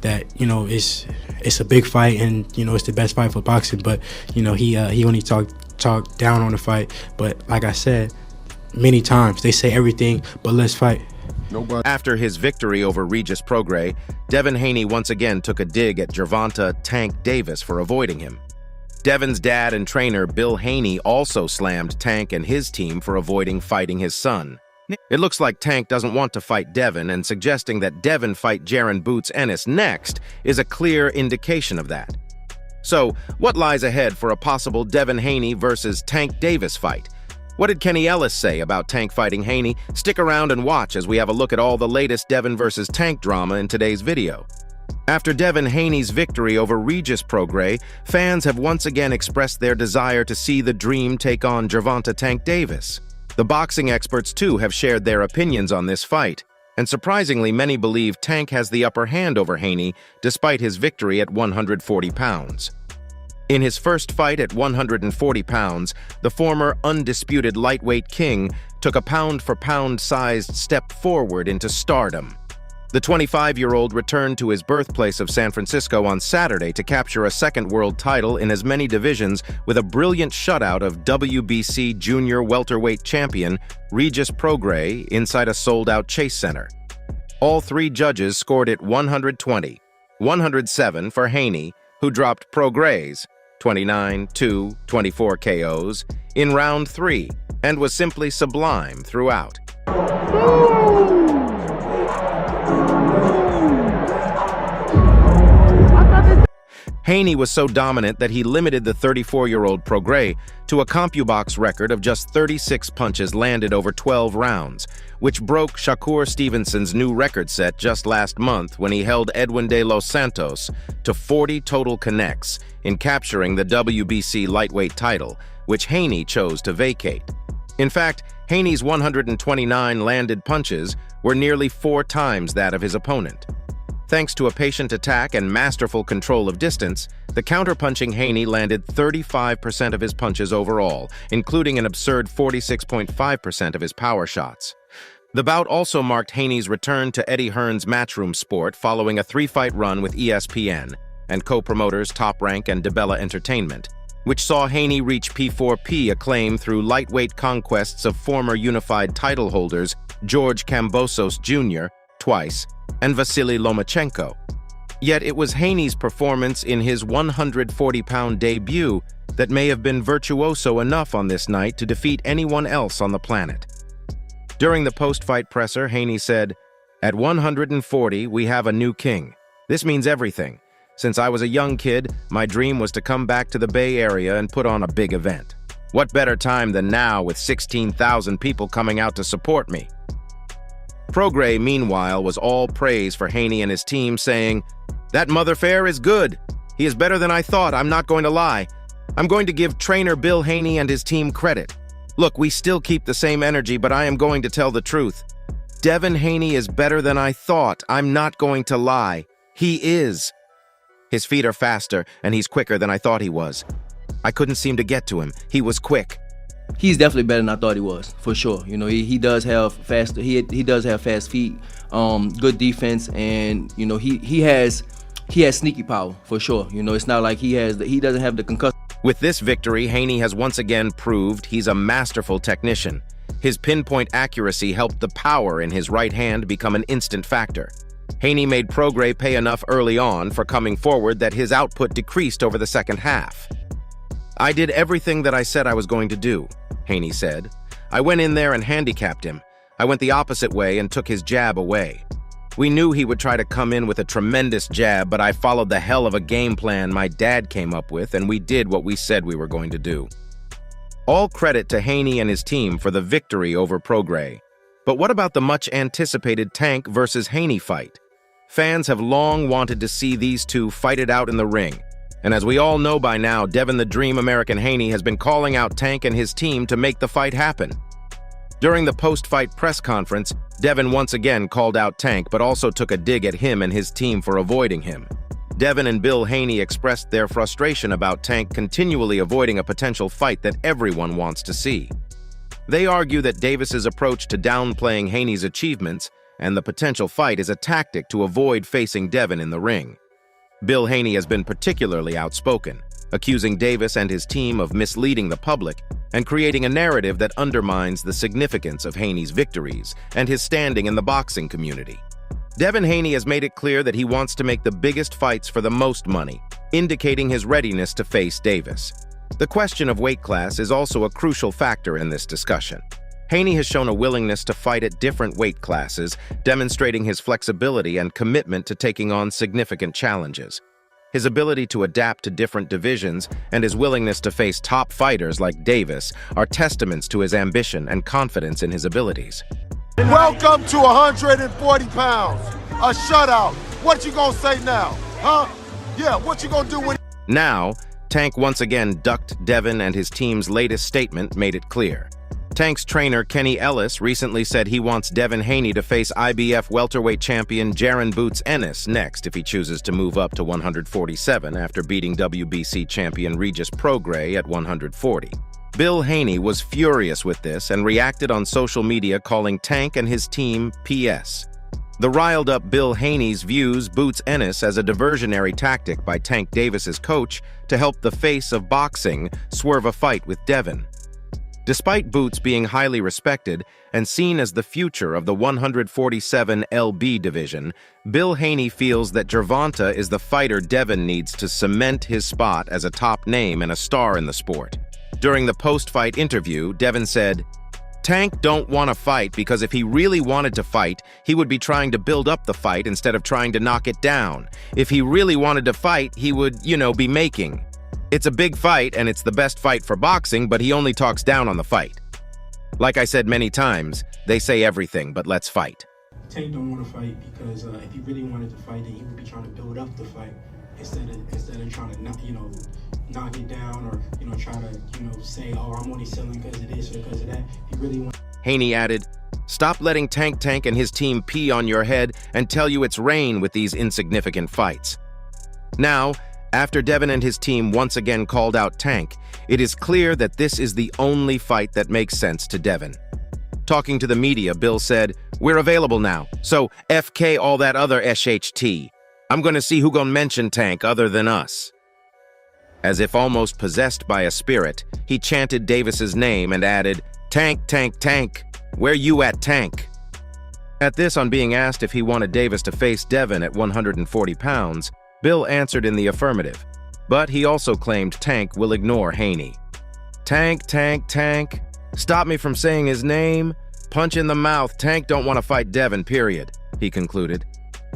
that, you know, it's a big fight and, you know, it's the best fight for boxing. But, you know, he only talked down on the fight. But like I said many times, they say everything but let's fight. After his victory over Regis Prograis, Devin Haney once again took a dig at Gervonta "Tank" Davis for avoiding him. Devin's dad and trainer Bill Haney also slammed Tank and his team for avoiding fighting his son. It looks like Tank doesn't want to fight Devin, and suggesting that Devin fight Jaron Boots Ennis next is a clear indication of that. So, what lies ahead for a possible Devin Haney versus Tank Davis fight? What did Kenny Ellis say about Tank fighting Haney? Stick around and watch as we have a look at all the latest Devin versus Tank drama in today's video. After Devin Haney's victory over Regis Prograis, fans have once again expressed their desire to see the Dream take on Gervonta "Tank" Davis. The boxing experts, too, have shared their opinions on this fight, and surprisingly, many believe Tank has the upper hand over Haney despite his victory at 140 pounds. In his first fight at 140 pounds, the former undisputed lightweight king took a pound-for-pound sized step forward into stardom. The 25-year-old returned to his birthplace of San Francisco on Saturday to capture a second world title in as many divisions with a brilliant shutout of WBC junior welterweight champion Regis Prograis inside a sold-out Chase Center. All three judges scored it 120, 107 for Haney, who dropped Prograis 29-2, 24 KOs in round 3 and was simply sublime throughout. Haney was so dominant that he limited the 34-year-old Prograis to a CompuBox record of just 36 punches landed over 12 rounds, which broke Shakur Stevenson's new record set just last month when he held Edwin de los Santos to 40 total connects in capturing the WBC lightweight title, which Haney chose to vacate. In fact, Haney's 129 landed punches were nearly 4 times that of his opponent. Thanks to a patient attack and masterful control of distance, the counterpunching Haney landed 35% of his punches overall, including an absurd 46.5% of his power shots. The bout also marked Haney's return to Eddie Hearn's Matchroom Sport following a 3-fight run with ESPN and co-promoters Top Rank and DeBella Entertainment, which saw Haney reach P4P acclaim through lightweight conquests of former unified title holders George Kambosos Jr. twice and Vasily Lomachenko. Yet it was Haney's performance in his 140-pound debut that may have been virtuoso enough on this night to defeat anyone else on the planet. During the post-fight presser, Haney said, "At 140, we have a new king. This means everything. Since I was a young kid, my dream was to come back to the Bay Area and put on a big event. What better time than now with 16,000 people coming out to support me?" Prograis, meanwhile, was all praise for Haney and his team, saying, "That mother fair is good. He is better than I thought, I'm not going to lie. I'm going to give trainer Bill Haney and his team credit. Look, we still keep the same energy, but I am going to tell the truth. Devin Haney is better than I thought, I'm not going to lie. He is. His feet are faster, and he's quicker than I thought he was. I couldn't seem to get to him. He was quick." He's definitely better than I thought he was, for sure. You know, he does have fast. He does have fast feet, good defense, and you know he has sneaky power for sure. You know, it's not like he doesn't have the concussion. With this victory, Haney has once again proved he's a masterful technician. His pinpoint accuracy helped the power in his right hand become an instant factor. Haney made Prograis pay enough early on for coming forward that his output decreased over the second half. "I did everything that I said I was going to do," Haney said. "I went in there and handicapped him. I went the opposite way and took his jab away. We knew he would try to come in with a tremendous jab, but I followed the hell of a game plan my dad came up with, and we did what we said we were going to do." All credit to Haney and his team for the victory over Prograis. But what about the much-anticipated Tank versus Haney fight? Fans have long wanted to see these two fight it out in the ring. And as we all know by now, Devin the Dream American Haney has been calling out Tank and his team to make the fight happen. During the post-fight press conference, Devin once again called out Tank, but also took a dig at him and his team for avoiding him. Devin and Bill Haney expressed their frustration about Tank continually avoiding a potential fight that everyone wants to see. They argue that Davis's approach to downplaying Haney's achievements and the potential fight is a tactic to avoid facing Devin in the ring. Bill Haney has been particularly outspoken, accusing Davis and his team of misleading the public and creating a narrative that undermines the significance of Haney's victories and his standing in the boxing community. Devin Haney has made it clear that he wants to make the biggest fights for the most money, indicating his readiness to face Davis. The question of weight class is also a crucial factor in this discussion. Haney has shown a willingness to fight at different weight classes, demonstrating his flexibility and commitment to taking on significant challenges. His ability to adapt to different divisions and his willingness to face top fighters like Davis are testaments to his ambition and confidence in his abilities. Welcome to 140 pounds, a shutout. What you gonna say now, huh? Yeah, what you gonna do when... Now, Tank once again ducked Devin, and his team's latest statement made it clear. Tank's trainer Kenny Ellis recently said he wants Devin Haney to face IBF welterweight champion Jaron Boots Ennis next if he chooses to move up to 147 after beating WBC champion Regis Prograis at 140. Bill Haney was furious with this and reacted on social media, calling Tank and his team PS. The riled-up Bill Haney's views Boots Ennis as a diversionary tactic by Tank Davis's coach to help the face of boxing swerve a fight with Devin. Despite Boots being highly respected and seen as the future of the 147 LB division, Bill Haney feels that Gervonta is the fighter Devin needs to cement his spot as a top name and a star in the sport. During the post-fight interview, Devin said, "Tank don't want to fight because if he really wanted to fight, he would be trying to build up the fight instead of trying to knock it down. If he really wanted to fight, he would, be making. It's a big fight and it's the best fight for boxing, but he only talks down on the fight. Like I said many times, they say everything, but let's fight." Tank don't want to fight because if he really wanted to fight, then he would be trying to build up the fight instead of trying to knock it down or try to say, oh, I'm only selling because of this or because of that. He really wants. Haney added, "Stop letting Tank and his team pee on your head and tell you it's rain with these insignificant fights." Now, after Devin and his team once again called out Tank, it is clear that this is the only fight that makes sense to Devin. Talking to the media, Bill said, "We're available now, so FK all that other SHT. I'm gonna see who gonna mention Tank other than us." As if almost possessed by a spirit, he chanted Davis's name and added, "Tank, Tank, Tank. Where you at, Tank?" At this, on being asked if he wanted Davis to face Devin at 140 pounds, Bill answered in the affirmative, but he also claimed Tank will ignore Haney. "Tank, Tank, Tank. Stop me from saying his name. Punch in the mouth. Tank don't want to fight Devin, period," he concluded.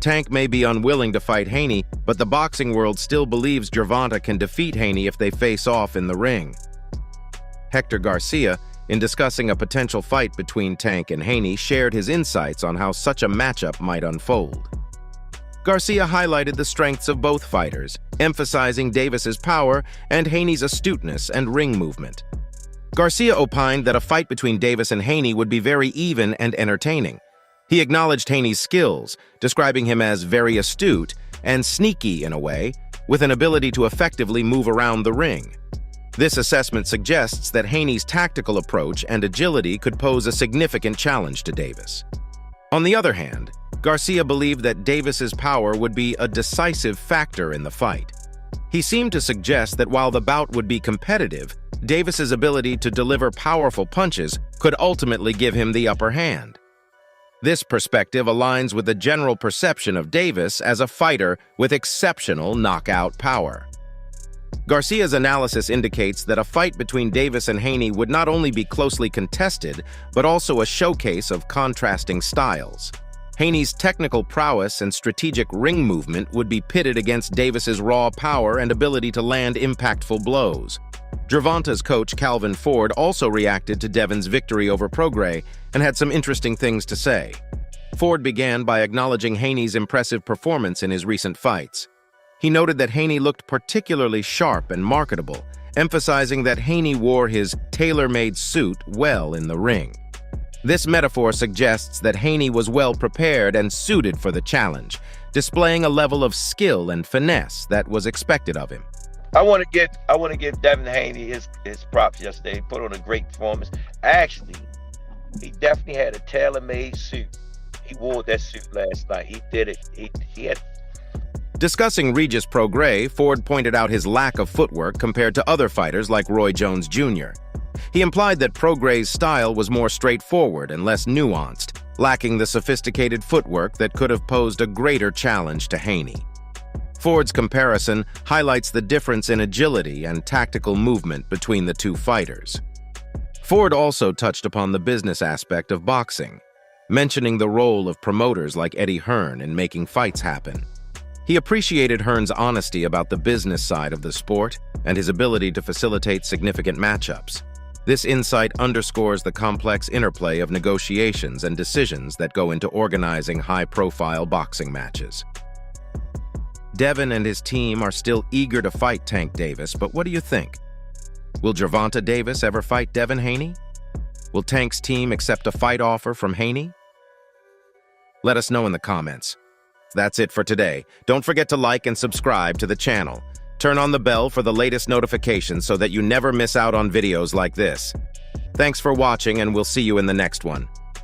Tank may be unwilling to fight Haney, but the boxing world still believes Gervonta can defeat Haney if they face off in the ring. Hector Garcia, in discussing a potential fight between Tank and Haney, shared his insights on how such a matchup might unfold. Garcia highlighted the strengths of both fighters, emphasizing Davis's power and Haney's astuteness and ring movement. Garcia opined that a fight between Davis and Haney would be very even and entertaining. He acknowledged Haney's skills, describing him as very astute and sneaky in a way, with an ability to effectively move around the ring. This assessment suggests that Haney's tactical approach and agility could pose a significant challenge to Davis. On the other hand, Garcia believed that Davis's power would be a decisive factor in the fight. He seemed to suggest that while the bout would be competitive, Davis's ability to deliver powerful punches could ultimately give him the upper hand. This perspective aligns with the general perception of Davis as a fighter with exceptional knockout power. Garcia's analysis indicates that a fight between Davis and Haney would not only be closely contested, but also a showcase of contrasting styles. Haney's technical prowess and strategic ring movement would be pitted against Davis's raw power and ability to land impactful blows. Gervonta's coach, Calvin Ford, also reacted to Devin's victory over Prograis and had some interesting things to say. Ford began by acknowledging Haney's impressive performance in his recent fights. He noted that Haney looked particularly sharp and marketable, emphasizing that Haney wore his tailor-made suit well in the ring. This metaphor suggests that Haney was well prepared and suited for the challenge, displaying a level of skill and finesse that was expected of him. I want to give Devin Haney his props yesterday. He put on a great performance. Actually, he definitely had a tailor-made suit. he wore that suit last night. He did it. He had. Discussing Regis Prograis, Ford pointed out his lack of footwork compared to other fighters like Roy Jones Jr. He implied that Prograis' style was more straightforward and less nuanced, lacking the sophisticated footwork that could have posed a greater challenge to Haney. Ford's comparison highlights the difference in agility and tactical movement between the two fighters. Ford also touched upon the business aspect of boxing, mentioning the role of promoters like Eddie Hearn in making fights happen. He appreciated Hearn's honesty about the business side of the sport and his ability to facilitate significant matchups. This insight underscores the complex interplay of negotiations and decisions that go into organizing high-profile boxing matches. Devin and his team are still eager to fight Tank Davis, but what do you think? Will Gervonta Davis ever fight Devin Haney? Will Tank's team accept a fight offer from Haney? Let us know in the comments. That's it for today. Don't forget to like and subscribe to the channel. Turn on the bell for the latest notifications so that you never miss out on videos like this. Thanks for watching, and we'll see you in the next one.